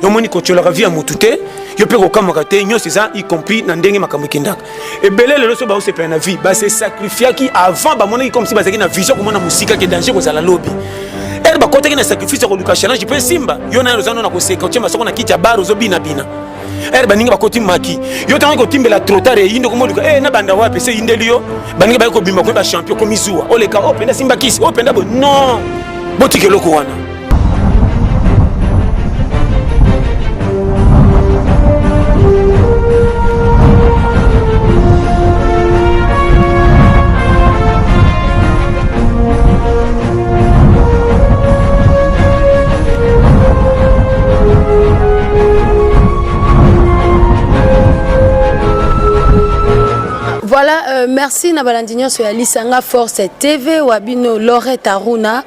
yo moni ko tchola vie ya mutute yo pe ko kamaka te nyonso eza y compris na ndenge makambo ekendaka ebele lelo so ba sepela na vie ba se sacrifier ki avant ba monaki comme si ba zaki na vision ko mona musika ke danger ko zala lobby elle ba kotaki na sacrifice ko luka challenge pe simba yo na rozano na ko seka chema soko na kicha baro zo bina bina elle ba ninga ba koti maki yo tango ko timbela trop tard yindo ko moduka na banda wapi se indelio ba ninga ba ko bimba ko ba champion ko mizuwa oleka openda simba kisi openda bo non botike loko wana. Voilà, merci Nabalandinho sur Lisanga Force TV Wabino Lorette Aruna,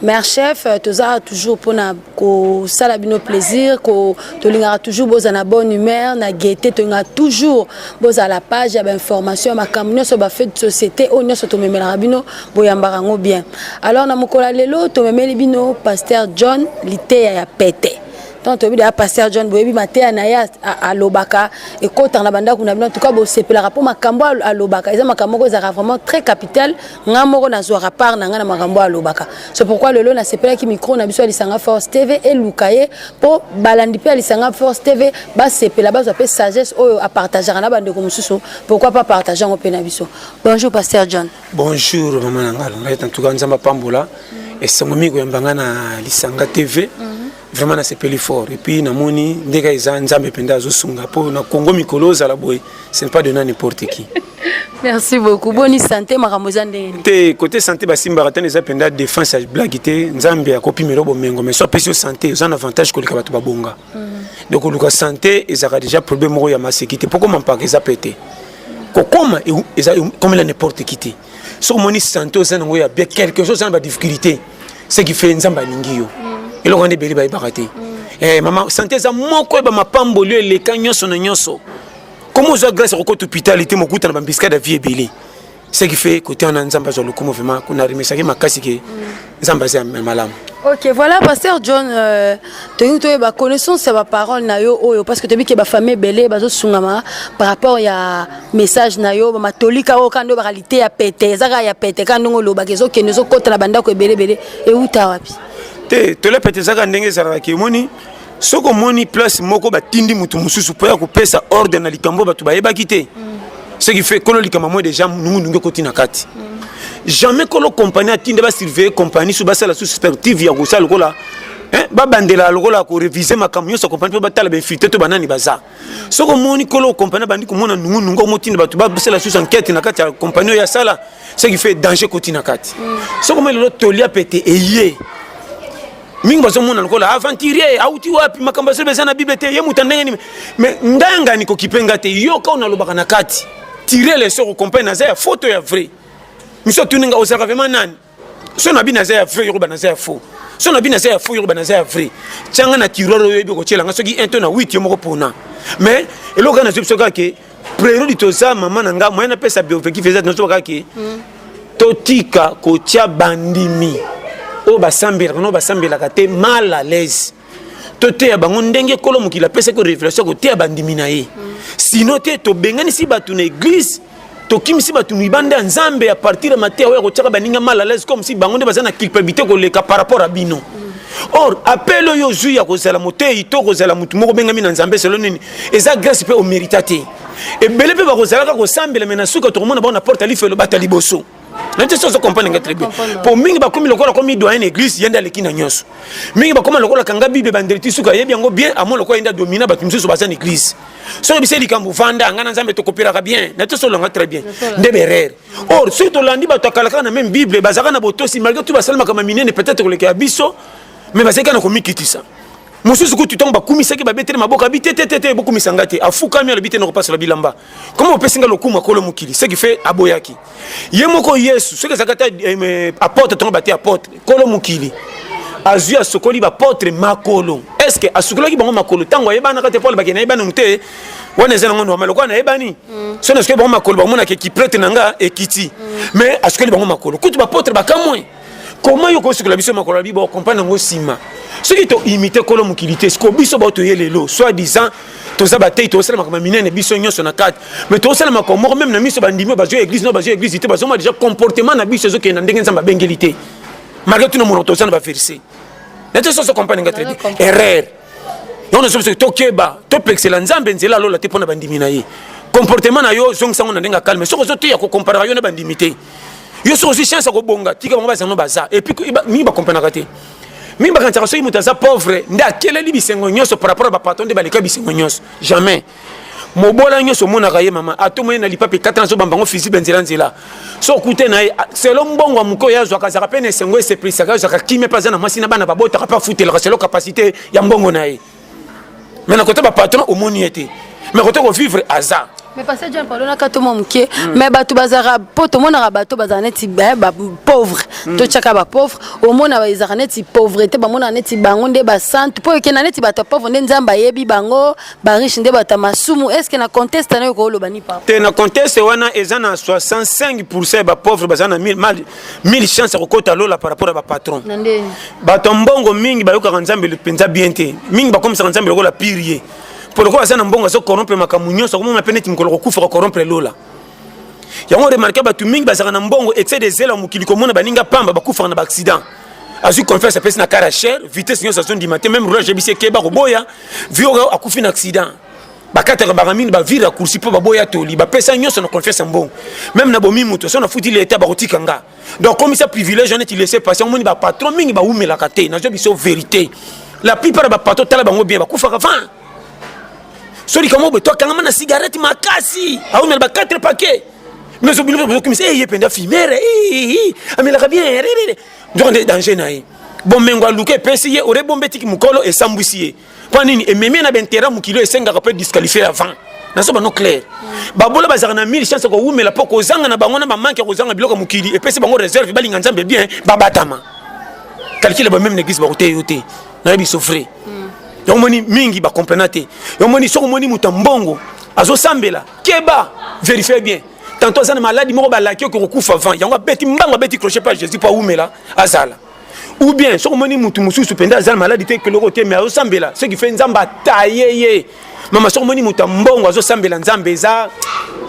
mère chef, toza toujours pour na ko sala bino plaisir, ko tolingara toujours boza na bonne humeur, na gaieté, tolingara toujours boza la page ya information makamnyo so ba fait de société onyo so to memela bino boyambarango bien. Alors na mokola lelo to memeli bino pasteur John Lité ya pété. Donc tu as pasteur John Boyebi maté anaya à Lobaka et quand on a banda kuna bino en tout cas bo sepela rapport makambo à Lobaka eza makambo ko za vraiment très capital ngamoko na zo rapport na ngana makambo à Lobaka. C'est pourquoi le lo na sepela ki micro na biso Lisanga Force TV et Lukaye pour balandi pe Lisanga Force TV ba sepela ba zo pe sagesse o à partager na bande ko mususu pourquoi pas partager ngo pe na biso. Bonjour pasteur John. Bonjour maman ngalo ngata en tout cas nzamba pambola et sangomi ko yambanga na Lisanga TV. Vraiment na sepeli fort et puis na moni ndeka isa nzambe penda zo sunga po na Congo mikoloza la boy ce n'est pas de n'importe qui. Merci beaucoup. Bonne santé maramoza ndeni. Te côté santé ba simba ratane za penda défense blagité nzambe ya kopi merobo mengo mais so pesio santé ont un avantage ko lika batu babonga. Donc luka santé ezaka déjà problème mo ya ma sécurité pourquoi m'en pas ça pété. Kokoma eza comme la n'importe qui. So moni santé au sein ngo ya bien quelque chose en ba difficulté. Ce qui fait nzamba lingio. Et là on est beli ba ibakate. Maman santé za moko ba mapambo le le kanyoso na nyoso. Comment ça grâce au côté hospitalité mo kuta na bambiska da vie beli. Ce qui fait côté on a nzamba zo lokomo vraiment kuna rimisa ki makasi ke nzamba za malamu. OK, voilà pasteur John tu ba connaissance sa parole na yo oyo parce que tu dis que ba famille belé ba zo sungama par rapport ya message na yo ba matolika o kando ba réalité ya pété zaka ya pété kando ngolo ba kezo kenezo kota la banda ko belé belé e uta wapi. Te le pété zaka ndenge zaka ki moni soko moni place moko batindi mutu mususu po ya ko pesa ordre na likambo batu ba yeba kité. Ce qui fait que le likambo déjà nungu koti na kati. Jamais que le compagnie atinde ba surveiller compagnie sous basa la sous-perspective ya kosa lokola ba bandela lokola ko réviser makamyo sa compagnie ba tala ba filtre to banani baza. Soko moni ko le compagnie bandi ko mona nungu motinde batu ba basa la sous-enquête na kati ya compagnie ya sala ce qui fait danger koti na kati. Soko moni lo tolia pété eyé. Mingi bazo mona lokola aventurier auti wapi makamba sebe sana bibliothèque ye mutandenge ni mais ndanga ni ko kipenga te yo ka ona lobaka na kati tirer les sors compagnie na za photo ya vrai. Monsieur Tuninga osaka vraiment nani. So na bi na za vrai yoruba na za faux. So na bi na za faux yoruba na za vrai. Tchanga na tiroro yo bi ko tshela nga soki ento na 8 yo moko pona. Mais eloko na zopso ka ke priorité to za mama nanga moyena pesa biofeki faisait no so ka ke. Totika ko tia bandimi. O basambela no basambela ka te mal à l'aise. Tote ya bango ndenge kolo mukila pesa ko réflexion ko tia bandimi na ye. Sinon te to bengani si batu na église to kimisi batu nibanda nzambe à partir de matin ouais ko tchaka baninga mal à l'aise comme si bango nde bazana culpabilité ko leka par rapport à bino. Or appel yo zu ya ko zala motei to ko zala mutu moko benga mina nzambe selo nini eza grâce pe au méritaté. Et belé pe ba ko zala ka ko sambela mena suka to mona ba na porte ali felo batali boso. Nante so comprendre très bien. Pour mingi ba komi lokola komi doyen église yenda leki na nyonso. Mingi ba koma lokola kanga bible bandeliti suka yebi yango bien amo lokola yenda domina ba tumso ba sana église. So bi seli kambu vanda ngana nzambe to kopira ka bien. Nante so longa très bien. Ndeberer. Or surtout landi ba to kalaka na même bible bazaka na botosi malgré tout ba salma kama minene peut-être leki abiso mais bazaka na komi kitisa. Mususu ku tutonga bakumisa ki babetele maboka bitete beaucoup misangate afuka mi alobite na kopasa la bilamba comment on peut singa lokuma kolo mukili ce qui fait aboyaki yemoko yesu ce que zakata apôtre tonga bate apôtre kolo mukili azu ya sokoli ba apôtre makolo est-ce que asukolaki bango makolo tango yebana kate Paul bakena yebana mute wana zena ngondo maloko na yebani so na ce que bango makolo bango na ke ki prêtre nanga ekiti mais asukoli bango makolo kutu ba apôtre bakamwe comment yo ko sukola biso makolo bibo comprendre ngo sima Ce qui to imité kolo mukilité ce ko biso ba to yelelo soit disant to za batay to sala makama minene biso nyonso na kat mais to sala makoma même na miso bandimi ba zo église no ba zo église te ba zo déjà comportement na biso zo ke na ndenge nzamba bengelité malgré tout no mono to sala ba verser n'était ça comprendre nga très bien erreur on ne sait pas to keba to pexela nzambe nzela lola te pona bandimi na ye comportement na yo zong sango na ndenga calme so zo te ya ko comparer yo na bandimité yo so aussi chance ko bonga tika mo ba sango baza et puis mi ba comprendre kate mi ba kan so imutaza pauvre nda keleli bisengo nyonso par rapport à ba patron de balika bisengo nyonso jamais mobola nyonso mona kaye mama atomo na lipape 4 ans so bambango physique benzela nzela so kute na selon mbongo muko ya zo akazaka pene sengo se prisa ka zo akime pas na masina bana babota ka pa futela selon capacité ya mbongo na ye mais na côté ba patron au moni été mais côté ko vivre hasard. Mais parce que John Paul na kato momke mais bato bazara poto mona bato bazana neti ba pauvre to chaka ba pauvre au mona bazara neti pauvreté ba mona neti bango nde ba sante po ke na neti bato pauvre nde nzamba yebi bango ba riche nde bato masumu est-ce que na conteste na ko lobani pa te na conteste wana ezana 65% ba pauvre bazana 1000 chance ko kota lola par rapport à ba patron bato mbongo mingi ba yoka nzambe le penza bien te mingi ba comme ça nzambe ko la pirier pour le coup ça na mbongo so corrompre makamunyo so comme na peneti mkolo kufa ko corrompre lola yango remarquer batu mingi bazaka na mbongo excès de zèle mukili ko mona baninga pamba bakufa na ba accident azu confesse pèse na carachère vitesse nyo station du matin même roulage bise ke ba roboya vio akufi na accident bakata ba ramine ba vira kursi po baboya toli ba pesa nyo so na confesse mbongo même na bomi muto so na futi l'état ba rotikanga donc comme ça privilège on est laissé passer moni ba patron mingi ba umela kate na jo biso vérité la plupart ba patron tala bango bien ba kufa avant. Sori kama toi quand on a cigarette makasi a on a 4 paquets mais au boulot comme ça il penda fumeur amela bien donc danger naï bon mengo luke pesier aurait bombé tiki mukolo et sambusier pas nini et même na bentera mukilo et 5 après disqualifier avant na so ba no clair babola bazaka na 1000 chance ko umela poko zanga na bango na ba manque ko zanga biloko mukili et pesi bango réserve balinga nzambe bien babatama calcule ba même l'église ba yote na bi souffrir yomoni mingi ba comprenate yomoni soko moni mutambongo azo sambela keba vérifiez bien tantôt ça na maladie moko ba laki ko kufa avant yango beti mbango beti crochet pas Jésus pas umela azala ou bien soko moni mutu mususu penda azala maladie te que le côté mais azo sambela ce qui fait nzamba taillé mama soko moni mutambongo azo sambela nzambe za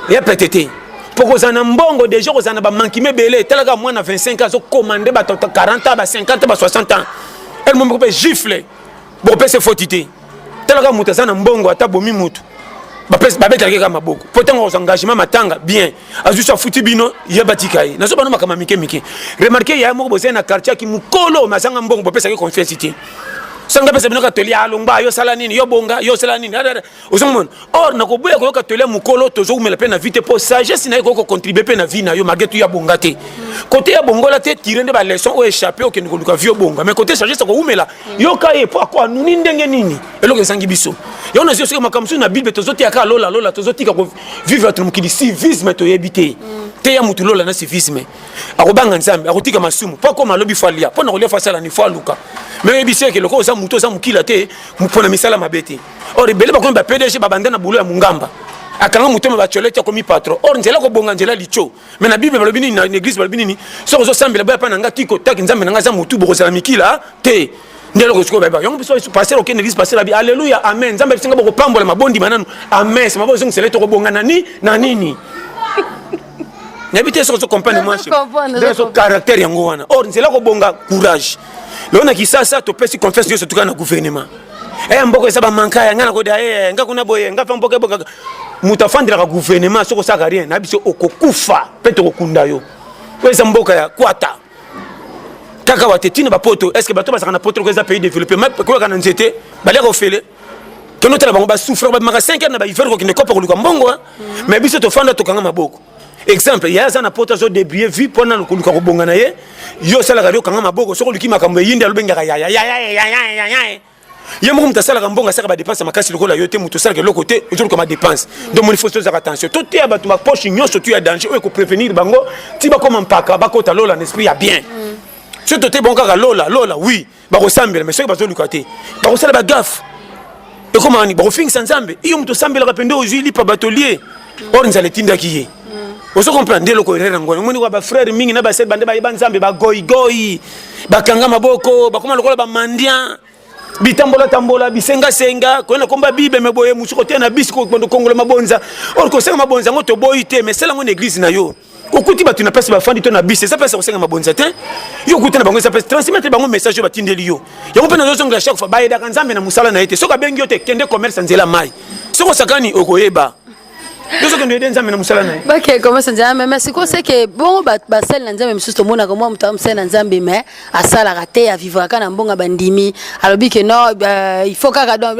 ya pétété poko zana mbongo déjà ko zana ba mankime belé telaka moins na 25 ans azo commander ba 40 ans ba 50 ans ba 60 ans elle m'a peut gifler bon pese fotité telaka muta sana mbongo ata bomi mutu ba pese ba betaka kama boko potanga os engagement matanga bien azusa futi bino yabatika yi nazo bano makama mike remarquer ya moko bozena na quartier ki mukolo masanga mbongo pese ke confiance ti sanga pese bino ka toli alongba yo sala nini yo bonga yo sala nini osomon or na ko boya ko ka toli mukolo tozo umela pe na vite po sagesse na ko contribuer pe na vie na yo malgré tout ya bonga te côté ya bongola te tirer ba leçon o échapper o ke ko luka vieux bonga mais côté sagesse ko umela yo ka e po quoi nuni ndenge nini eloko sangi biso yo na sio makamsu na bible tozo ti aka lola tozo tika ko vivre notre mukili civisme to yebite te ya mutu lola na civisme akobanga nzambe akotika masumu po ko malobi falia po na ko le fasala ni fa luka mais ebise ke loko za muto za mukila te mupona misala mabete or ebele ba ko ba PDG ba bandana bulo ya mungamba akanga mutema ba cholete ko mi patron or nzela ko bonga nzela licho mais na bible balobi ni na église balobi ni so ko sambela ba pa na ngati ko taki nzambe na za mutu boko za mikila te ndelo ko ba yongo biso passer au église passer la bi alléluia amen nzambe singa boko pambola mabondi mananu amen c'est mabo zong selete ko bonga na nini n'habite so comprendre moi dans son caractère yango wana or nzela ko bonga courage lona kisasa to pesi confiance Dieu surtout na gouvernement mboko esa ba manka ya ngana ko da nga kuna boye nga fa mboka boka mutafandira ka gouvernement soko saka rien na biso okokufa peto kokunda yo kweza mboka ya kwata kaka watetina ba poto est-ce que bato ba saka na poto ko eza pays développé mais ko kana nzete bale ko fele to notela bango ba souffrir ba maka 5 ans na ba hiver ko kine kopa ko luka mbongo mais biso to fanda to kanga maboko exemple ya za na poto zo débrouiller vie pona ko luka ko bonga na ye yo sala radio kanga maboko soko luki makambo yindi alubenga ya yemo mutasala kambonga saka ba dépense makasi lokola yo te muto sala ke lokote toujours comme dépense donc il faut faire attention tout te ba ma poche nyonso tu ya danger ou ko prévenir bango ti ba comme mpaka ba kota lola l'esprit ya bien surtout te bon kaka lola oui ba ko sambela mais so ba zo lukate ba ko sala ba gaffe et comment ani ba ko fingi sanzambe iyo muto sambela ka pendo ozili pa batolier or nzale tinda kiye oso comprendre loko erera ngone moni wa ba frère mingi na ba sel bande ba nzambe ba goyi ba kanga maboko ba koma lokola ba mandia bitambola tambola bisenga senga ko na komba bible me boye musuko te na bisiko bondo kongola mabonza or ko senga mabonza ngoto boyite mais c'est la mon église na yo okuti batu na pesa ba fandi to na bise ça pesa ko senga mabonza te yo kuti na bango ça pesa transmettre bango message yo batindeli yo yango pe na zo zonga chaque fois ba yeda kanzambe na musala na ite soka bengi yo te kende commerce nzela mai soko sakani okoyeba Doso que nous aidons à musala na. Bah que comment ça dit mais c'est quoi c'est que bon bah celle nanza même juste mona comme moi mutam celle nanza mais à ça la rater à vivre kana mbonga bandimi alors bi que non il faut ka donc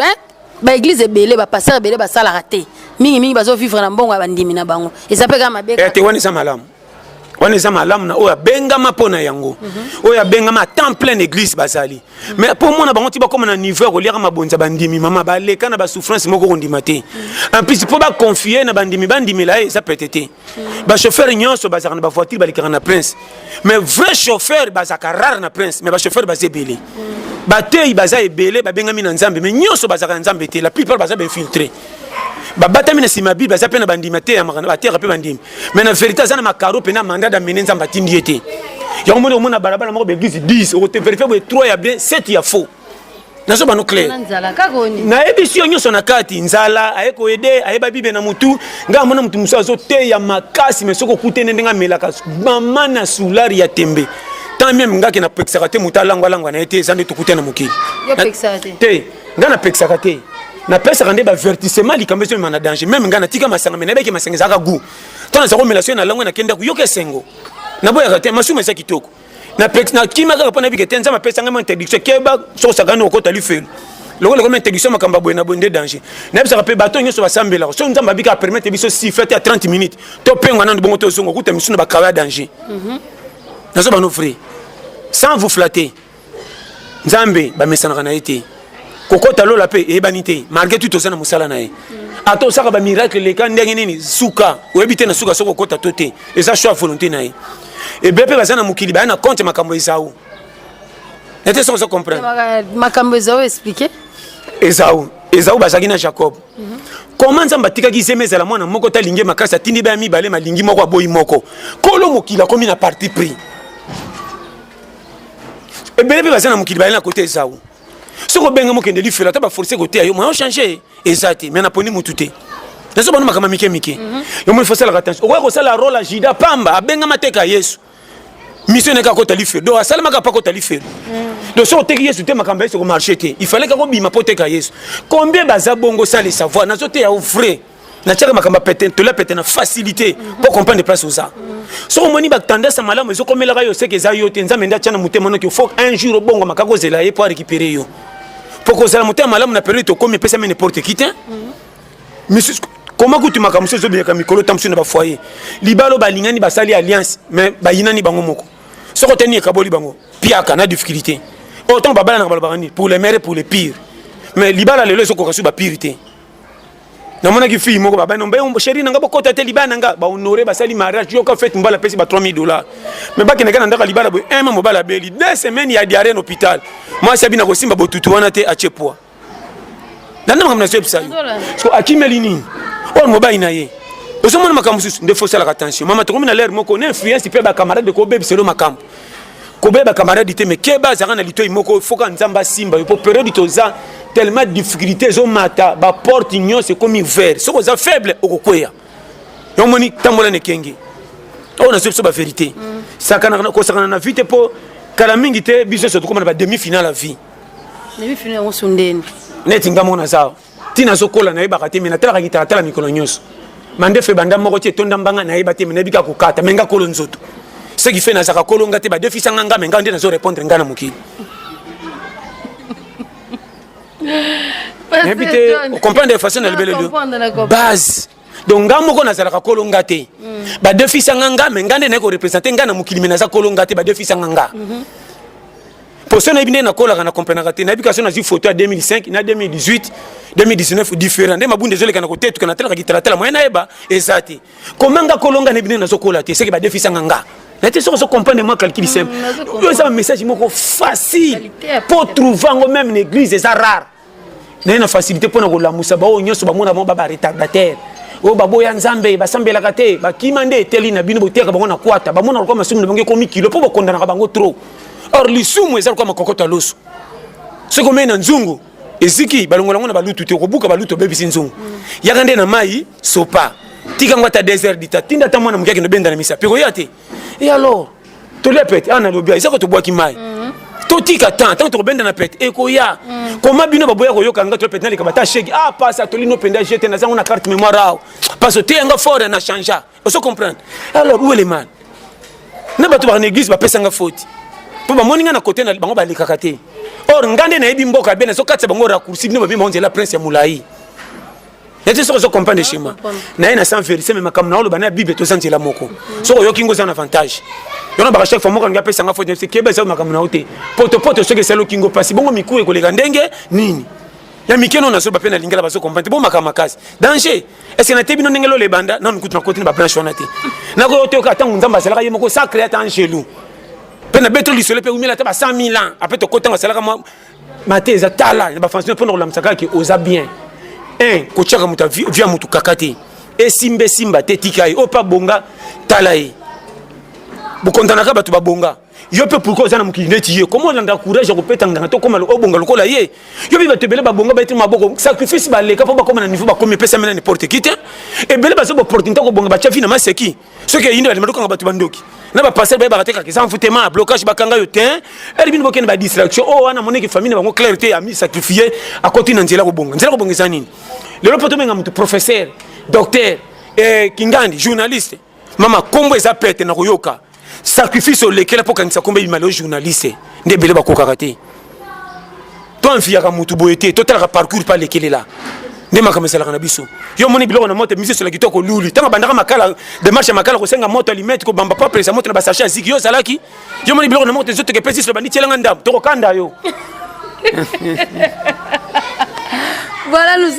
bah église belé bah passer belé bah ça la rater mingi bazo vivre na mbonga bandimi na bango et ça peut ka mabeka te wani sa malamu wana eza malamu na oya bengama pona yango oya bengama temps plein église bazali mais pour moi na bango ti ba comme na niveau ko lira mabonza bandimi mama ba leka na ba souffrance moko kondima te en plus pour ba confier na bandimi la ça peut être ba chauffeur nyonso bazaka na ba voiture ba lika na prince mais vrai chauffeur bazaka rare na prince mais ba chauffeur ba zebele ba tei baza ebele ba bengami na nzambe mais nyonso bazaka na nzambe te la plupart baza ba infiltré babata mina sima bible za pena bandima te ya makana batera pe bandima mais na vérité za na makaro pena mandat da menenza mbatindi ete ya mona mona barabara moko be église 10 o te vérifier bo 3 ya bien 7 ya faux nazo ba no clair nzala kakoni na ebisio nyoso na kati nzala ayeko ede ayeba bible na mutu nga mona mutu musa zo te ya makasi mais soko kutene ndenga melaka mama na sulari ya tembe tant même ngaki na pexakate mutalangwa langwa na ete zande tukutena mukili yo pexakate te nga na pexakate na pesa kande ba vertissement likambe so mana danger même ngana tika masanga mena beke masanga zaka gu tona za relation na lango na kenda ku yoke sengo na boya kate masuma sa kitoko na pex na kima ka pona bike tenza ma pesa ngama interdiction keba so sakano ko tali fel loko leko interdiction makamba boye na bonde danger na bisa ka pe bato nyoso basambela so nzamba bika permettre biso si fête à 30 minutes to pengwa na bongo to zongo kuta misuna ba kawa danger na so ba no frère sans vous flatter nzambe ba mesana na été kokota lola pe ebanité malgré tout ça na musala na ye ato saka ba miracle le kan ndenge nini suka oyebite na suka soko kota tote eza choix volonté na ye et bepe bazana mukili ba na compte makambo ezao était sans comprendre makambo ezao expliquer ezao bazaki na Jacob comment nzamba tika ki semeza la mwana moko ta lingi makasa tindi ba mi bale malingi moko aboyi moko kolo mukila komi na parti pris et bepe bazana mukili ba na côté ezao ce que benga mokende li fela ta ba forcer côté ayo moi changer exact mais na poni mututé nazo bana makama mike yo mo forcer la attention o ko sala rôle a jida pamba benga mateka Yesu mission neka ko tali fe do asala maka pa ko tali fe do so teki Yesu te makamba Yesu ko marcher te il fallait ka ko bima poteka Yesu combien baza bongo ça les savoir nazo te ya vrai na tchaka makamba pete to la pete na facilité pour comprendre les places aux ça so moni ba tendance malamu ezo komela ka yo seke za yo te nzambe nda tchana mutema no ki faut un jour bongo makako zela ye pour récupérer yo pour que ça mutema malamu na période to comme pesa mais n'importe qui te monsieur comment que tu m'as comme ça zo bien comme kolo tamsu na ba foyer libalo ba lingani ba sali alliance mais ba yinani bango moko so ko tenir kaboli bango piaka na difficulté autant babala na balabani pour les meilleurs pour les pires mais libala lelo so ko kasu ba pire na mona ki fille moko baba nombe chérie nanga bokota te libana nga ba honorer ba sali mariage yo ka fait mbala pesi ba $3000 mais ba keneka ndaka libala bo un mois mobala beli 2 semaines ya diarrhée en hôpital moi sabi na ko simba botutu wana te a chepoa nanda ngamna so psa so akimeli nini on mobile na ye oso mona makambo susu nde faut la attention mama to comme na l'air moko na influence pe ba camarade ko bebe selo makambo ko beba camarade te mais keba zaka na lito imoko faut ka nzamba simba yo po période toza tellement difficulté zo mata ba porte ignon c'est comme ouvert so za faible okokwea yo moni tambola ne kengi on a so ba vérité sakana ko sakana na vite po kala mingi te biso so ko na ba demi finale à vie demi finale on sondeni net ngamona sao tina so kola na yeba kate mina tala kitala tala mikolo nyonso mande fe banda moko te tonda mbanga na yeba te mina bika kokata menga kolo nzoto ce qui fait na zaka kolo ngate ba defisa nganga menga ndena zo répondre ngana mukili Habité, on comprend de façon de base. Donc, ngamo ko nazala ka kolonga te. Ba deux fils nganga mais ngande ne ko représenter ngana mukili menaza kolonga te ba deux fils nganga. Pour ça na bine na kola kana comprendre te na bikation na zi photo à 2005 na 2018 2019 différent. Ndema bunde zole kana ko tetu kana tela ka kitala moyena eba ezati. Comment nga kolonga ne bine na zo kola te c'est que ba deux fils nganga. La question se comprendre moi calcul simple. C'est un message moko facile pour trouver même une église c'est rare. Na une facilité pour na la musa ba onyoso ba mona ba retardataire. O ba boya nzambe ba sambela kate ba kimande teli na bino boteka ba mona kwata ba mona ko masumu bango ko mikilo po ba kondana ka bango trop. Or lisumu ezali ko makokota loso. ce qu'on met dans nzungu eziki balongola ngona balutu te kobuka balutu bebisi nzungu yakande na mai sopa tika ngwata désert dita tinda ta mwana mukaki no benda na misa piko yate et alors to le pète ana lobia isako to boaki mai to tika tant to benda na pète ekoya comment bino baboya koyoka nga to pète na likabata shege passa to lino penda jeter na zango na carte mémoire parce que te nga fort na changer on se comprendre alors où est le mal na bato ba l'église ba pesa nga faute po ba moninga na côté na bango ba likakate or ngande na ebi mboka bena so katse bango raccourci bino ba bima onzela prince ya mulai yete so comprendre chez moi na ina sans vérifier mais makam na oloba na bible to santela moko so yoki ngo za avantage yona ba chaque fois moko nga pesa nga faute c'est kebe ça makam na ote poto so ke selo kingo pasi bongo miku e kolega ndenge nini ya mikeno na so ba pena lingela ba so comprendre bon makam makasi danger est-ce que na tebi no ndengelo le banda na nkutu na côté na ba branche on ate na ko yote ka tangu nzamba sala ka yemoko sacré ata angelou pena beto lisole pe umela ta ba 100 000 ans après to kotanga sala ka mateza tala ba fonction pour la msaka ki oza bien kochaka muta via mutu kakate e simba te tikai o pa bonga talae bukontana ka batu ba bonga yo pe pourquoi za na mukinde tiye comment on a courage ko petanga to koma o bonga lokola ye yo bi batebele ba bonga ba eti maboko sacrifice ba leka po ba koma na niveau ba komi pesa mena n'importe qui te e bele ba so bo portinta ko bonga ba chafi na maseki ce que yinde ba madoka batu bandoki na ba passer ba bateka ki sans foutement blocage ba kanga yo ten e bino bokene ba distraction ana moneki famille ba ngo clarté ami sacrifier à côté na nzela ko bonga zanini le poto menga mutu professeur docteur kingandi journaliste mama kombo eza pete na koyoka sacrifice lekela po kanisa kombe imalo journaliste nde bele bakokaka te to anfiaka mutu boyete to tala parcours pa lekele la nde makamesala kana biso yo moni biloko na moto mise sur la kitoko luli tanga bandaka makala démarche makala ko senga moto alimete ko bamba pa presa moto na basacha ziki yo salaki yo moni biloko na moto zote ke pesi sur bandi tielanga ndam to kanda yo. Voilà, nous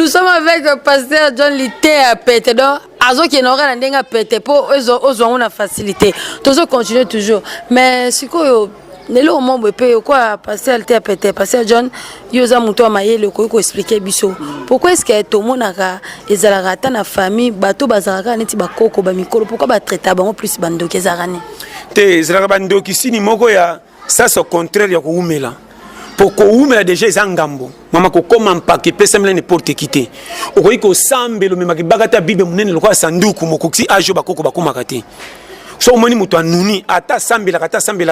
sommes avec pasteur John Lité à Pété. Donc, azo qui n'aura rien à Pété pour eux ont une facilité. Tous continuer toujours. Mais si quoi, ne le moment où peut quoi pasteur Lité à Pété, pasteur John, yosa muto maye le ko expliquer biso. Pourquoi est-ce que tout le monde a ezalaka na famille bato bazalaka neti bakoko ba mikolo pourquoi ba traiter bango plus bando kezarane. Te ezalaka bando kisini moko ya ça c'est au contraire ya ko umela. Pour que déjà les angambo mama ko koma mpake pesa mele n'importe quitter okoyi ko sambelo me makibagata bible munene lokwa sanduku mokoksi ajo bakoko bakoma kate so moni muto anuni ata sambela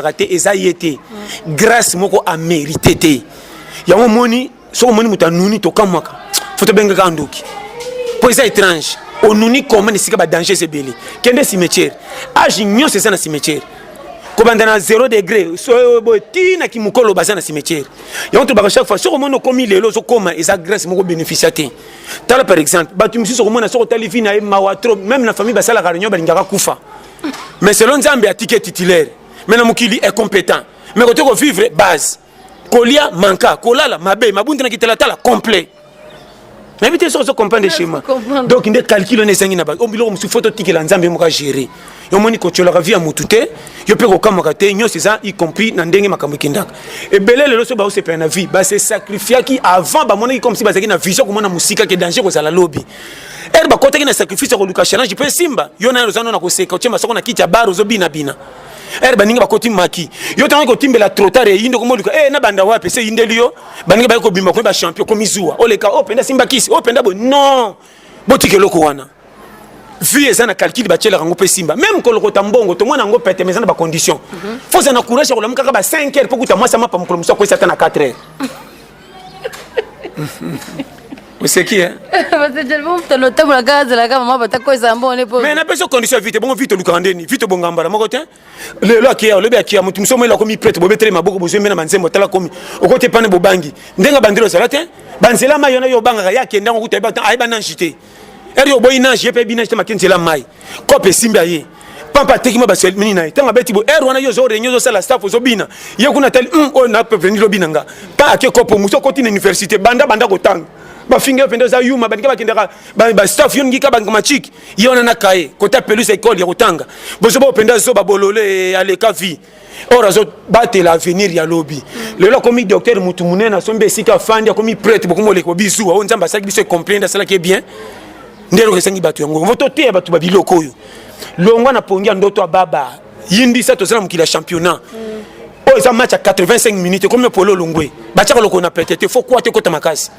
kate ezayete grâce moko a mérité te ya moni so moni muto anuni to kamwaka foto benga kandoki po eza étrange onuni comment ne sika ba danger c'est belé kende cimetière age nyo c'est ça na cimetière Kobandana 0 degré, so tina ki mukolo bazana cimetière. Yonto ba chaque fois so mono komi lelo so koma eza grâce moko bénéficiaté. Tala par exemple, batu misi so mona so tali vina e mawatro même la famille basala garinyo balingaka kufa. Mais selon Nzambe atike titulaire, mais na mukili est compétent. Mais côté ko vivre base. Kolia manka, kolala mabe, mabundi na kitela tala complet. Mais vite so comprendre chez moi. Donc inde calcul on esengi na ba. O bilo musu photo tikela Nzambe mo ka gérer. Yo moni ko tchola via mutute yo pe ko kamaka te nyo c'est ça y compris na ndenge makambo kindaka et belé le so ba se pe na vie ba se sacrifier qui avant ba moni comme si ba zaki na vision comme na musika ke danger ko za la lobby er ba kota ki na sacrifice ko luka challenge pe simba yo na rozano na ko seka chema soko na kicha baro zo bina er ba ninga ba koti maki yo tango ko timbela trotare yindo ko moluka na banda wapi se yindeliyo ba ninga ba ko bimba ko ba champion ko mizuwa oleka openda simba kisi openda bo non botike loko wana vie ça na calcul ba tchela rango pe simba même ko lokota mbongo to mwana ngo pete mais ça na ba condition faut ça na courage ko lamuka ba 5 heures pour kuta moi ça m'a pas mukolo muso ko ça na 4 heures vous c'est qui hein parce que je vous te noter pour la gaz la maman ba ta ko ça mbone pour mais na pas condition vite bon vite lukandeni vite bongambara moko te le lo akia le be akia mutu muso mo la komi prêtre bo betre maboko bo zemena manzembo tala komi okote pane bo bangi ndenga bandiro ça là te banzela ma yona yo banga ya kenda ngo kuta ba ai ba nanjité Erio boy na jepe bina chema kenzela mai. Kope simba ye. Papa tekima basel minina. Tanga beti bo ero na yo zo renyo zo sala staff zo bina. Ye kuna tel on na prevenir lo binanga. Pa ake kopo muso koti na université banda ko tanga. Ba finga pendo za yuma bandika bakindaka ba staff yon ngika bangama chiki. Yona na kae kota pelusa école ya kotanga. Bozo bo penda zo ba bolole aleka vie. Ora zo bate l'avenir ya lobby. Lelo komi docteur mutu munena sombe sika fandi komi prêtre bokomo le ko bizu. On nzamba sa biso comprendre ça là qui est bien. Ndero kesengi batu yango voto te batu ba biloko yo longwa na pongia ndoto baba yindi sa to sala mukila championnat oh ça match à 85 minutes comme le polo longwe bacha ko na peut-être faut quoi te ko tamakasi.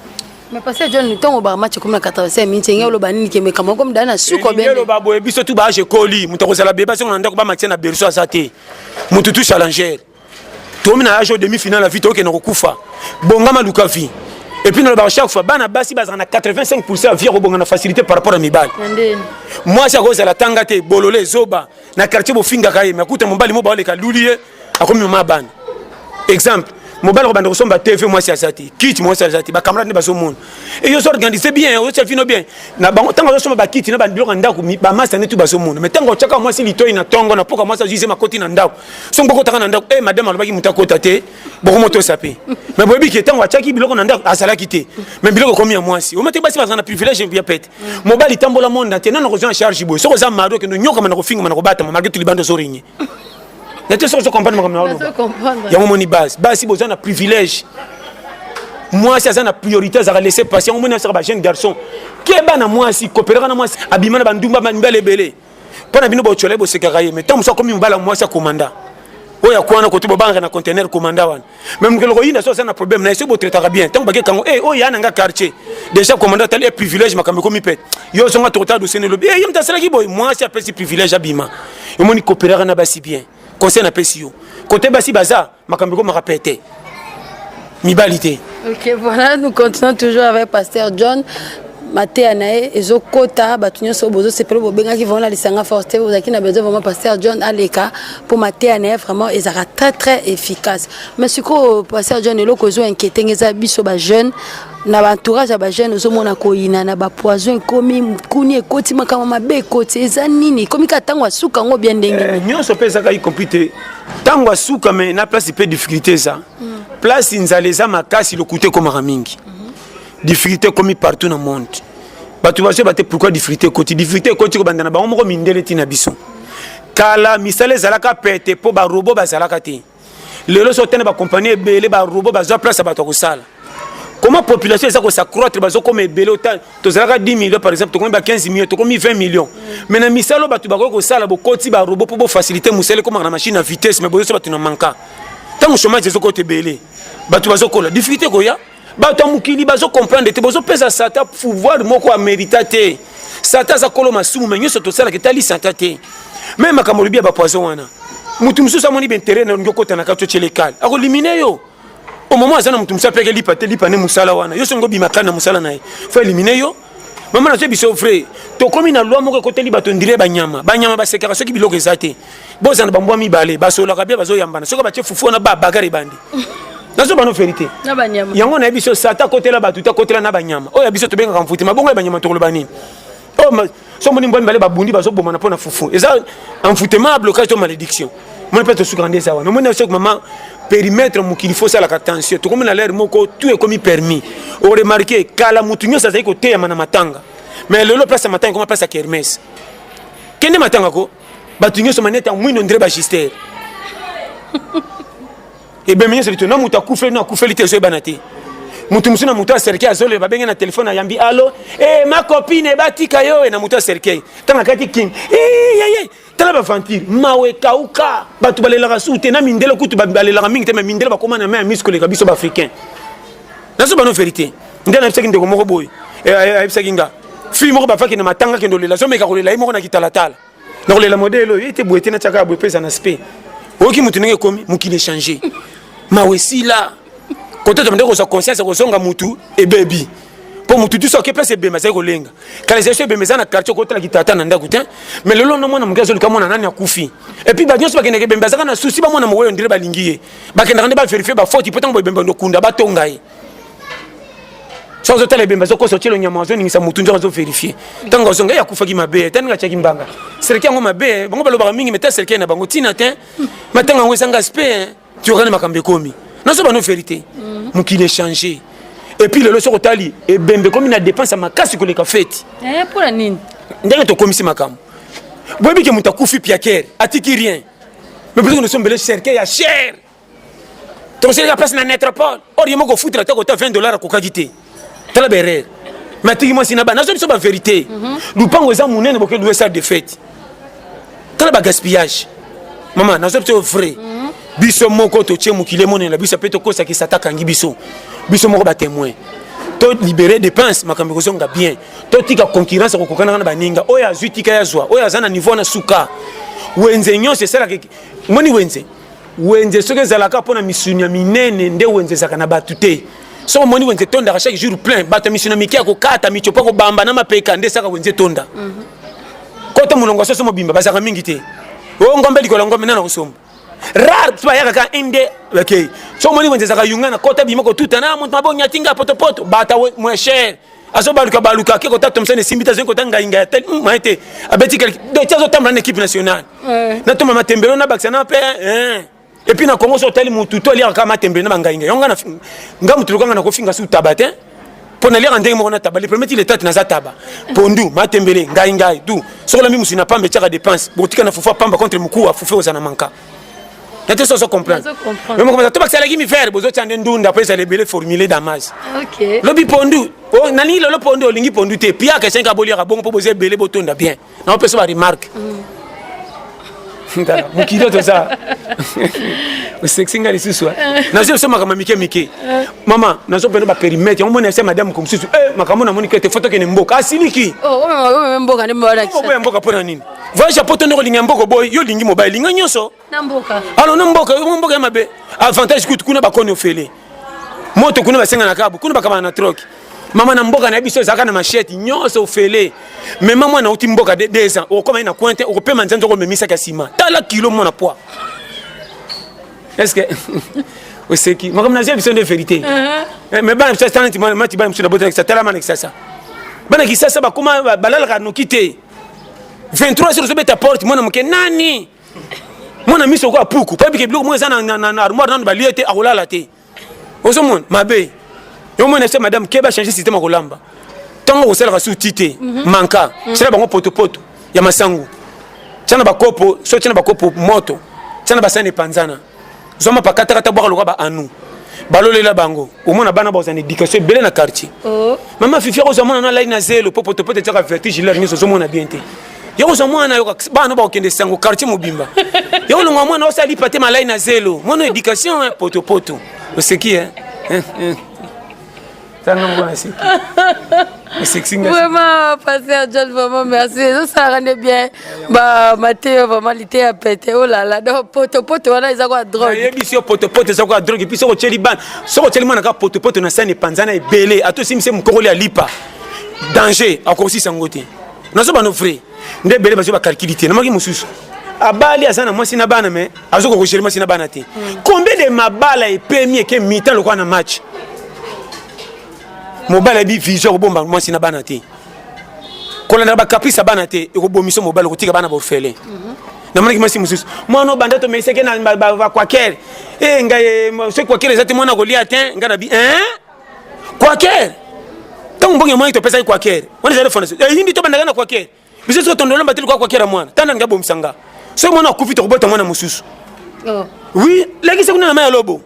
Mais parce que John Nton au match comme 85 minutes ngelo lo banini ke mekama comme dana suko ben ngelo ba boye biso tu ba je koli muto ko sala beba so na ndako ba match na berso asate muto tu challenger to mina ajo demi finale la vite ok na kokufa bonga maluka vi et puis na ba chaque fois bana basi bazana 85% via bonga na facilité par rapport à mibali moi ça cause la tangate bolole zoba na quartier bo finga kaye makuta mbali mo ba le ka lulie akomi mabana exemple mobile robando somba TV moi c'est azati kit moi c'est azati ba camarade ne ba so monde et yo s'organiser bien yo se fino bien na bango tango so ba kit na ba ndilo ndako ba master ne tu ba so monde mais tango chaka moi si litoi na tongo na poka moi ça jise makoti na ndako so ngoko taka na ndako madame alobaki mutakota te boko moto sape mais boyebi ki tango chaki biloko na ndako asala kité mais biloko komi ya moi si o mate basi ba na privilège bien pète mobile tambola monde te na ko en charge boy so ko za maro ke no nyoka mana ko finga mana ko bata malgré tout libando so rinye. Il y a des comprendre comme il y a un moment base si besoin de privilège moi c'est ça priorité à laisser passer on mena sur ba jeune garçon qui est bana moi si coopérer na moi abimana bandumba mbele belé pona bino bo chole bo sekaraye mais tant ça comme mbala moi ça commanda oya kwana ko tubo banga na conteneur commanda wana même que le royina ça na problème na ese bo traiter bien tant ba ke kango oya na nga quartier déjà commandant tel privilège makambe komi pet yo so nga total do sene lobi yim ta sala ki boy moi c'est apprécie privilège abima et moni coopérer na ba si bien conseil na pesio côté basi baza makambe ko ma répéter mibalité. OK, voilà, nous continuons toujours avec pasteur John Maté Anae ezo kota batunyo so bozo sepelo bobenga ki vont la lisanga force vous aki na besoin vraiment pasteur John Aleka pour Maté Anae vraiment ils sera très très efficace. Mais ce que pasteur John elo kozo inquiéter ngeza biso ba jeune na ba entourage ba jeune ozo mona ko ina na ba poison komi kuni ekoti makama mabe ekoti eza nini komi ka tango suka ngo bien ndenge nyonso pesa ka y computer tango suka mais na place peu difficulté ça place inzaleza makasi le coûter comme ramingi difficulté comme partout dans le monde. Tu vas savoir pourquoi difficulté côté ko bandana ba mo mindele tina biso. Kala misale zalaka pete po ba robot ba zalaka te. Lelo so tene ba compagnie belé ba robot ba za place ba to ko sala. Comment population ça ko s'accroître ba zo comme belé autant to zalaka 10 millions par exemple to comme ba 15 millions to comme 20 millions. Mais na misalo ba tu ba ko sala bo koti ba robot pour faciliter musele comme na machine à vitesse mais bo so ba tu na manka. Tant chômage zo côté belé. Ba tu ba zo ko la difficulté ko ya bato mukili bazo comprendre te bozo pesa sata pouvoir moko a mérité sata za kolo masumu menyo so to sala ke tali sata te même akamolibia ba poison wana mutu mususa moni bentere na ngoko tana ka to chelekal ako liminer yo au moment azana mutu musa peke lipa ne musala wana yo so ngobi makana musala nae faut éliminer yo maman na biso frère to komi na loi moko côté libato ndire banyama ba sekara soki biloko ezate bozana bambwa mibale basola kabia bazo yambana soko ba che fufu na ba bagari bandi. Nazo bano vérité. Na banyama. Yango na biso sata côté là batuta côté là na banyama. Oya biso to benga kamfuti mabongo banyama to lobani. Oh so moni mboni balé babundi bazo bomana pona fufu. Eza enfoutema blocage de malédiction. Mon peut te sougrander ça. Mais mon chaque maman périmètre mukili faut ça la attention. To comme na l'air moko tout est comme permis. O remarquer kala mutunyo ça zai côté ya mana matanga. Mais le place matanga comme place à Kermesse. Kende matanga ko batunyo so maneta mwino ndre ba gister. Et bien maintenant c'est tout muta kufeli na kufeli te so banati mutu musuna muta serkei azole ba benga na téléphone ayambi allo ma copine batika yo na muta serkei tanga kati king tala ba fantir mawe kauka batu balela rasute na mindele kutu balela mingi te mais mindele ba komana mais miskole ka biso ba africain na so bano vérité ndena psaki ndeko moko boy psaki nga fi moko ba faki na matanga kendo lela so meka kolela imoko na kitalatala na kolela modelo ite boete na chaka boy pesa na spe oki mutu nenge komi mukile changer mawesi là côté de ndeko sa conscience ko songa mutu e baby pour mutu tu so ke place be mazai ko lenga kala zeso be mezana quartier ko tala kitata na ndako te mais lelo na mwana mgazo likamona nani akufi et puis ba nyonso ba keneke be mbazaka na souci ba mwana moyo ndire ba lingiye ba kenaka ba vérifier ba faute peut-être bo bemba ndokunda ba tongai sans hôtel be mbazo ko sotelo nyamazo ningisa mutu nzo zo vérifier tanga zonga ya kufa ki mabe tanga chaki mbanga serikali ngo mabe bango baloba mingi meta serikali na bango tina te matanga ngo sanga spe tu auras makambe komi non c'est pas nos vérité mukile échanger et puis le leçon otali et bembe comme une dépense à makasi ko le kafeti pour la nini ndenge to komisi makam boyebi ke muta kufi piaker atiki rien mais parce que nous sommes belé cher que ya cher donc c'est la place na métropole or yemo ko foutre ta ko $20 ko kagité tala berer mais atiki moi sina ba na so ba vérité lupango za munene boke louer ça de fête tala ba gaspillage maman na so vrai biso moko totie mokile monela biso pe tokosaki satakangi biso moko ba témoin to libérer dépenses makambo kozonga bien to tika concurrence kokokana na baninga oya azwi tika ya zwa oya azana niveau na suka wenze nyonso sala ke moni wenze soki ezalaka mpona misuni ya minene nde wenze ezalaka na bato te so moni wenze tondaka chaque jour plein bato misuni ya mike ya kokata michopo kobamba na mapeka nde esaka wenze tonda kota molongo soso mobimba bazalaka mingi te o ngombe likolo ngombe nana kosomba rare tu bayaka ka inde okay so moni wenze ezalaka yungana kota bima kotuta na moto mabonya tinga potopoto bata moins cher aso baluka ke kota tomsane simbita zeng kota ngainga ya tel maite abeti quelque do tiazo tamla na équipe nationale na toma matembelo na baksa na pe et puis na Congo so tali mutu to liaka matembelo na bangainga yonga na nga mutu lokanga na kofinga su tabate pona liaka ndenge mo na tabali premier il était na za taba pondu matembele ngainga du so la mi musina pambe tiaka dépense botika na fufa pamba contre muku afufe ozana manka Nete so comprendre. Mais moi comme ça, tu vas aller me faire, bozo tande ndunda après ça les belé formuler damage. OK. Lobi pondu. Oh nani lo pondu olingi pondu te. Pia que 5 abolia bon pour bozo belé botonda bien. Na on peut se remarque. Ndala, mukido to ça. O sexy ngali siswa. Na je so makama mike. Mama, na so peno ba périmètre. On mona madame comme siswa. Makamo na moni que te photo que ne mboka. Asiliki. Oh, mboka ne mboka. Oh, mboka pona nini? Voyage poto ndeko linga mboko boy yo lingi mobile linga nyonso na mboka alors na mboka mabe avantage kutu kuna bakoni ofele moto kuna basenga na kabu kuna bakama na troki mama na mboka na biso zaka na machette nyonso ofele mais mama na uti mboka de 2 ans o koma ina pointe o kopema nzanzo ko memisa ka sima tala kilo mona poids est-ce que o seki makam na biso de vérité mais ba ça tanti mati ba msu na bota ça tala man ça bana kisasa ba kuma balala ka no kite 23 sur ta porte mwana mke nani mwana miso kwa puku pa bike biloko mwana na armoire na baliete akolala te ozo mwana mabe yo mwana se madame keba changer système akolamba tango osala ka sous-tité manka c'est bango poto ya masangu tana bakopo so tana bakopo moto tana basane panzana zoma pakata kata bwa lokaba anu balolela bango omona bana ba uzana éducation belé na quartier mama fifi ko zoma na line na zelo poto taka vertige l'air miso zo mona bien te yo zo mwana yo bana ba okende sango quartier mobimba yo lo mwana osali pate malai na zelo mona éducation poto o seki tanga mwana seki sexy vraiment passer John vraiment merci ça rend bien ba Mathéo vraiment lité à péter oh là là donc poto wana ils quoi drogue et bisio poto ça quoi drogue et puis so cheli ban so cheli mwana ka poto na sane panzana ebele ato simse mukokoli alipa danger akosi sangote nazo bano frère nde belé bazo ba calculité na maki mususu abali azana mwasi na bana mais azoko ko gérer mwasi na bana te combien de mabala et premier que mi-temps le quoi na match mobile bi vision ko bomba mwasi na bana te ko la ba caprice bana te ko bomiso mobile ko tika bana bo fele na maki mwasi mususu mwana banda to meseke na ba kwa ker ngaye se kwa ker ezate mwana ko lia te ngana bi kwa ker donc bonge mwana to pesa kwa ker on est allé fondation hindi to banda na kwa ker biso so tondolo mbateli kwa ker mwana tana nga bomisanga so mwana akufita ko bota mwana mususu oui leki se kuna na maya lobo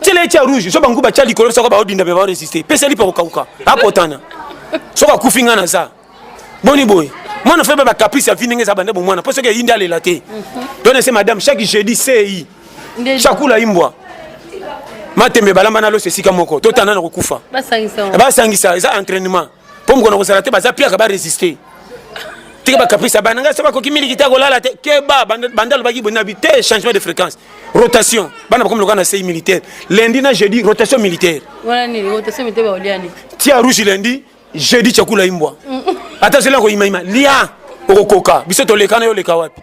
tele cha rouge so bangu ba chali ko so ba odinda be ba résister pesa lipa ko kauka apotana so ka kufinga na za boni boy mwana fait ba caprice a fini ngeza bande bo mwana parce que yinda le laté donne c'est madame chaque jeudi CI chakula imbwa matembe balamba na lo sesika moko totana na kokufa ba sangisa za entraînement pour mko na ko salate ba za pia ka ba résister tika ba caprice ba nanga so ba ko kimili kitako lala te ke ba bandalo ba ki bonabi te changement de fréquence rotation bana comme le gars na CI militaire lundi na jeudi rotation militaire voilà ni rotation militaire ba oliani tia rouge lundi jeudi chakula imbwa ata cela ko imaima lia okoka biso to lekana yo leka wapi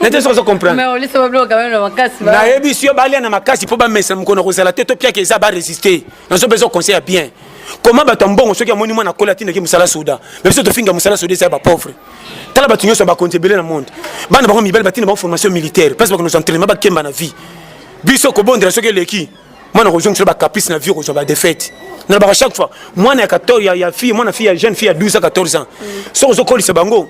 nete so comprendre mais on laisse pas bloquer quand même na makasi na ebisio balia na makasi po ba mesa mkono ko sala te to pia ke za ba résister na so besoin conseil bien comment ba tambongo soki amoni mwana kola tina ke musala souda mais biso to finga musala souda ça ba pauvre tala ba tunyo so ba contribuer na monde bana ba mibel batina ba formation militaire parce que nous entraînement ba kemba na vie biso ko bondela soki leki mwana ko jonction ba caprice na vie ko so ba défaite na ba chaque fois mwana ya 14 ya fille mwana fille ya jeune fille ya 12 à 14 ans so ko kolisa bango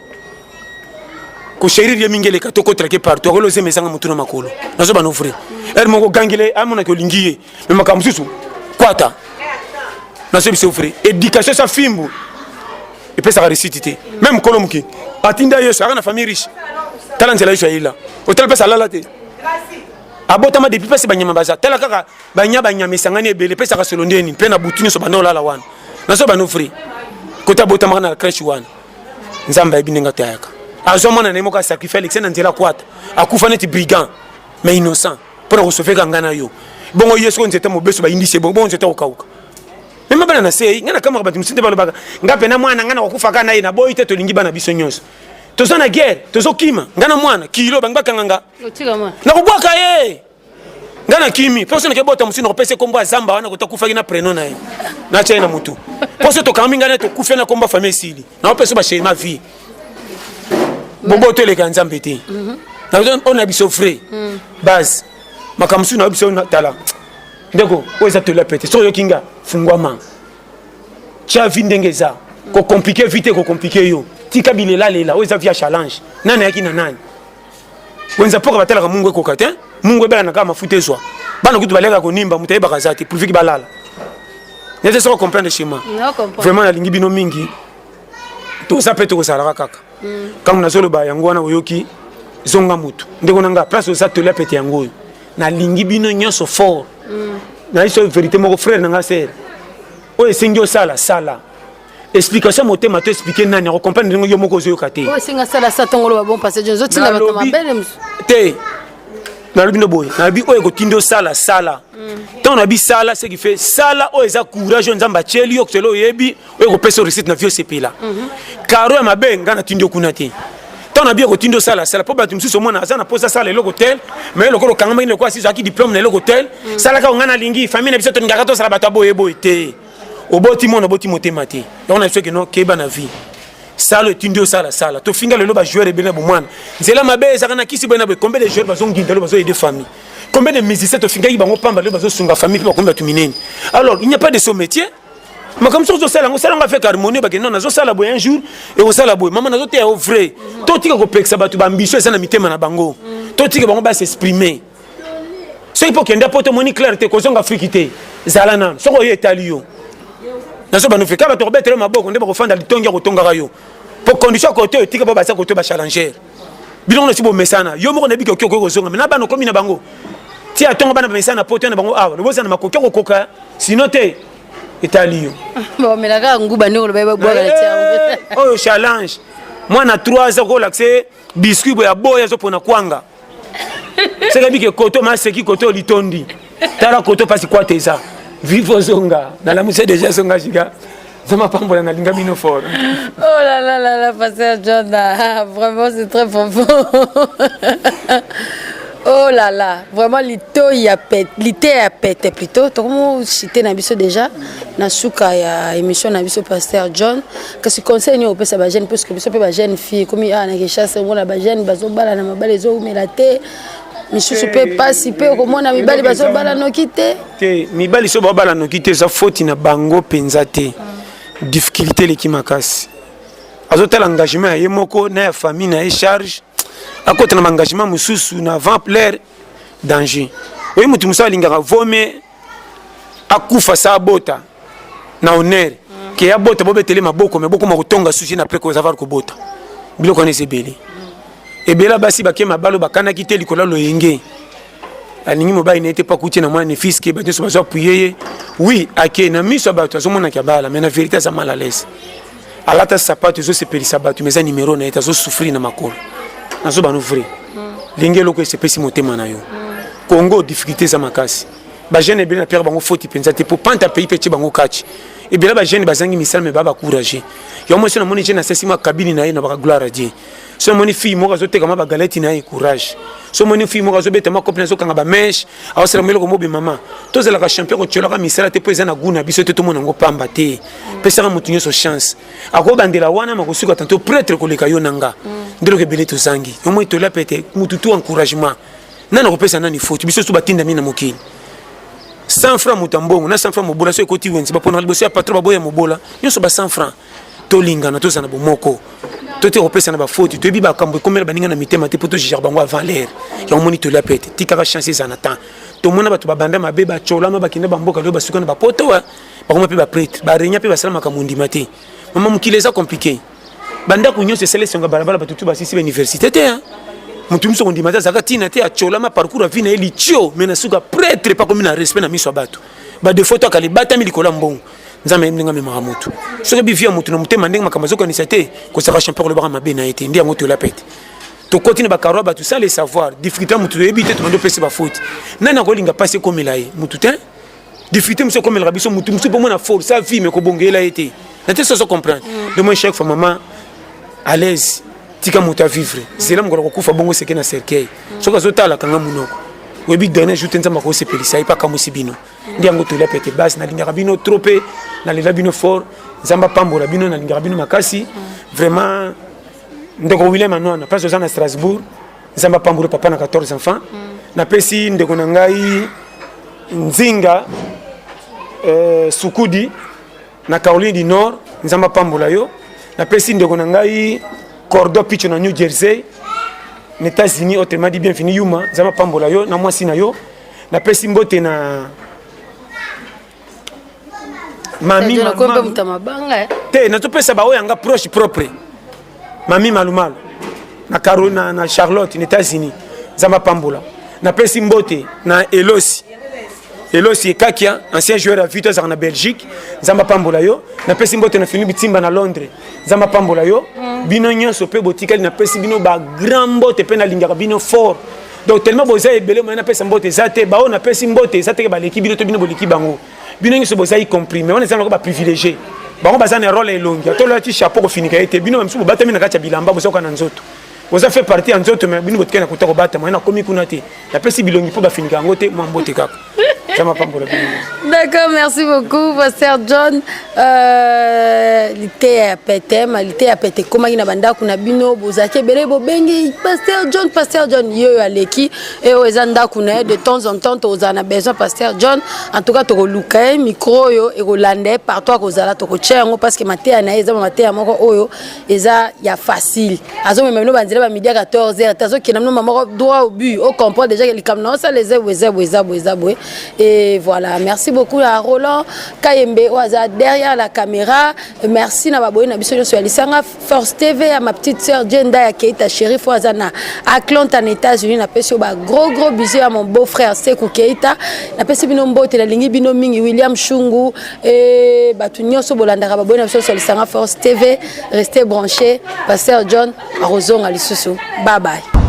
ko chérir ye mingele ka to ko traquer partout ko loze mesanga mutuna makolo na so ba no frère er moko gangile amona ko lingiye mais makamsusu kwata na so biso frère éducation sa fimbu et peut sa réussite même kolomki atinda yeso na famille riche talent la yeso ila hotel pesa lala te abotama depuis pasi banyama baza tala kaka banyama esangani ebele pesa ka solo ndeni pe na butuni so bando lala wana na so bano free kota botama na crèche wana nzamba ebinenga tayaka azomona na moka sacrifice Alex na nzela kwata akufa neti brigand mais innocent pour recevoir kangana yo bongo yeso nzeta mobeso ba indise bongo nzeta okauka même bana na sei ngana kama ba tumsinde balo baka ngape na mwana ngana wakufa kana ye na boy te to lingi bana biso nyonso tozo na guerre tozo kima ngana mwana kilo bangaka nganga na kubwaka ye ngana kimi personne ke bota musino pese kombo azamba wana kotakufa na prenom na ye na chena mutu poso to kambi ngana to kufa na kombo famille sili na pese ba chez ma vie bobo to le kanzambe te na on a biso frère base makamsu na biso na tala ndeko oza to la pete so yo kinga fungwa ma cha vindengeza ko compliquer vite ko compliquer yo tika bilela lela oza via challenge nani yaki na nani wenza poka batela ka mungu ko kate mungu bela na kama futezwa bana kutu balega ko nimba mutaye bakazati pour viki balala nete so comprendre schéma vraiment la lingi bino mingi to sa pete ko sala kaka kama na solo ba yango wana oyoki zonga mutu ndeko nanga place oza to la pete yango na lingi bino nyonso fort na iso vérité moko frère nanga sœur o esengi sala sala explication motema to expliquer nani ko comprendre ngo yo moko zo yokaté o esenga sala sa tongolo ba bon passer jonzo tina ba tama belle te na bino boy na bi o ego tindo sala sala tant na bi sala ce qui fait sala o eza courage nzamba cheli yo kelo yebi o ego pesa recette na vieux sepila karo ya mabenga na tindo kunati tant na bi ego tindo sala sala po ba tumsuso mona azana posa sala le hotel mais le kolo kangama ine kwa si zaki diplôme na le hotel sala ka ngana lingi famille na biso to ngaka to sala bato boye boye te oboti mona boti motema te on a fait que non keba na vie sala tindo sala sala to finga le ba joueur ebena bo mwana nzela mabe ezaka kisi bena be combien de joueurs bazo nginda lo bazo aider famille combien de musiciens to finga bango pamba le bazo sunga famille pour combien tu minene alors il n'y a pas de ce métier mais comme ça sala on va faire harmonie ba que non nazo sala boy un jour et au sala boy maman nazo te au vrai to tika ko peksa ba tu ba ambition ça na mitema na bango to tika bango ba s'exprimer c'est pour que nda poto moni clarté ko zonga afrikité zalana soko yetalio nazo ba no fait ka ba to betere maboko ndeba ko fanda litongia ko tonga yo pour condition côté tika ba sa côté ba challenger bilon na sibo mesana yo moko na biko ko zonga mais na ba no komi na bango ti atonga bana mesana poto na bango awa le boza na makoki ko koka sinon te Italio. Bon, mais la gare nguba ne le ba boire la tia. Oh challenge. Moi na 3 ans ko l'accès biscuit boya boya zo pona kwanga. C'est la bike koto ma seki koto litondi. Tala koto pasi kwa teza. Vivo zonga. Dans la musée déjà zonga giga. Zama pambola na linga bino fort. Oh là là là là, pasteur John. Vraiment c'est très profond. Oh là là, vraiment l'ité a pété plutôt. Comment citer Nabiso déjà na suka ya émission Nabiso pasteur John que ce conseil ni au pesa ba jeune parce que biso pe ba jeune fille comme ya na chasse on la ba jeune bazo bala na mabale zo melate misusu pe pasi pe ko mona mibali bazo bala no kité te mibali so bala no kité za faute na bango penza te difficulté les kimakasi azota l'engagement ya moko na ya famille na charge à côté de l'engagement mususu na avant plaire danger oui mutu musa lingaka vome akufa sa bota na honneur ke ya bota bobetele maboko me boko makotonga sushi na preko savoir ko bota bilo connaissez belé et bela basi bakema mabalo bakana kite likola lo yenge alingi mobai n'était pas couché na moi ne fils ke ba so bazo appuyer oui ake na miso ba to zo mona kabala mais na vérité ça mal à l'aise alata sapato zo se pelisa ba tu meza numéro na eta zo souffrir na makolo nazo banu vrai lingelo ko se pesi motema na yo Congo difficulté za makasi ba jeune bien na pierre bango faute penza te pour panta pays petit bango catch et bien là ba jeune bazangi misal me baba courage yo mo sona moni jeune na sesima kabini na ye na ba gloire à Dieu so moni fille mo zo te kama ba galette na ye courage so moni fille mo zo beta ma copine zo kanga ba mesh awa sala melo ko mobi mama to zela ka champion ko tchola ka misala te pesa na guna biso te to mona ngo pamba te pesa ka mutunyo so chance ako bandela wana makosuka tanto prêtre ko leka yo nanga ndelo ke bele to zangi yo mo to la pete mututu encouragement nana ko pesa nani faute biso to batinda mina mokini 100 francs mutambongo na 100 francs mobola so ekoti wenzi ba pona liboso ya patron baboya mobola nyonso ba 100 francs to lingana to sana bomoko to te opesa na ba faute to biba kambo komela baninga na mitema te poto jija bango avant l'air ya moni to la pete tika chance za natan to mona bato babanda mabe ba chola ma bakinda bamboka lo basuka na ba poto wa ba koma pe ba prêtre ba renya pe ba salama kamundi mate mama mukileza compliqué banda kunyo se selection ga barabara batutu ba sisi ba université te mutu muso ndima za tina te achola ma parcours vie na elitio mais na suka prêtre pas comme na respect na miso bato ba de photo akali bata mi likola mbongo nzambe ndinga mema mutu so ke bivia mutu na mutema ndinga makamazo ko nisate ko saka champion le bara mabe na été ndia mutu la pete to continue ba karoba tout ça les savoir difficulté mutu ebité to ndo pese ba faute nana ko linga passer comme là mutu te difficulté muso comme le rabiso mutu muso pour moi na force sa vie mais ko bongela été na te so comprendre de moi chaque fois maman à l'aise tika muta vivre zela mukolo kufa bongo seke na cercueil soka zotala kanga munoko webi dernier jour tenza mako se pelisa ipa kamusi bino ndiango to la pete base na linga bino tropé na lela bino fort zamba pambola bino na linga bino makasi vraiment ndeko William Anwana place aux à Strasbourg zamba pambola papa na 14 enfants na pesi ndeko na ngai nzinga Sukudi na Caroline du Nord zamba pambola yo na pesi ndeko na ngai Cordo Picho na New Jersey, les États-Unis, autrement dit bienvenue Yuma, Zama Pambola yo, na moi sina yo, na pesi mbote na Mami te na to pesa ba oyanga proche propre. Mami Malumal na Carona na Charlotte, les États-Unis, Zama Pambola. Na pesi mbote na Elosi. Elosi Kakia, ancien joueur à Vitesse en Belgique, Zama Pambola yo, na pesi mbote na Philippe Timba na Londres, Zama Pambola yo. Bino nyonso pe botika na pesi bino ba grand mbote pe na lingaka bino fort donc tellement boza ebele mo na pesa mbote zate ba on a pesi mbote zate ba leki bino to bino boliki bango bino nyonso boza y compris mais on est ba privilégié bango baza na rôle elongi to la ti chapeau ko finika ete bino même so bata mina kacha bilamba boza ko na nzoto boza fait partie en nzoto mais bino botika na kutaka bata mo na komi kuna te na pesi bilongi po ba finika ngote mo mbote kaka. D'accord, merci beaucoup, Pasteur John. L'ité à pété, l'ité à pété. Comment il y a banda kuna bino bozake bere bo bengi Pasteur John yo aleki et ozanda kuna de temps en temps ozana besoin Pasteur John. En tout cas to luka micro yo et rolande partout ko zala to ko tchengo parce que maté na eza maté moko oyo eza ya facile. Azo même no bandira ba midi 14h tazo kinamno mama droit au but. On comprend déjà que les camions ça les boy. Et voilà, merci beaucoup à Roland Kayembe Oaza derrière la caméra. Merci na baboy na biso sur Alisanga Force TV à ma petite sœur Jenda ya Keita Sheriff Oaza na Atlanta en États-Unis na peso ba gros bisous à mon beau-frère Sekou Keita. Na peso bino mbote la lingi bino mingi William Shungu et batu nyonso bolandaka baboy na biso sur Alisanga Force TV. Restez branchés. Pasteur John Arozong Alisusu. Bye bye.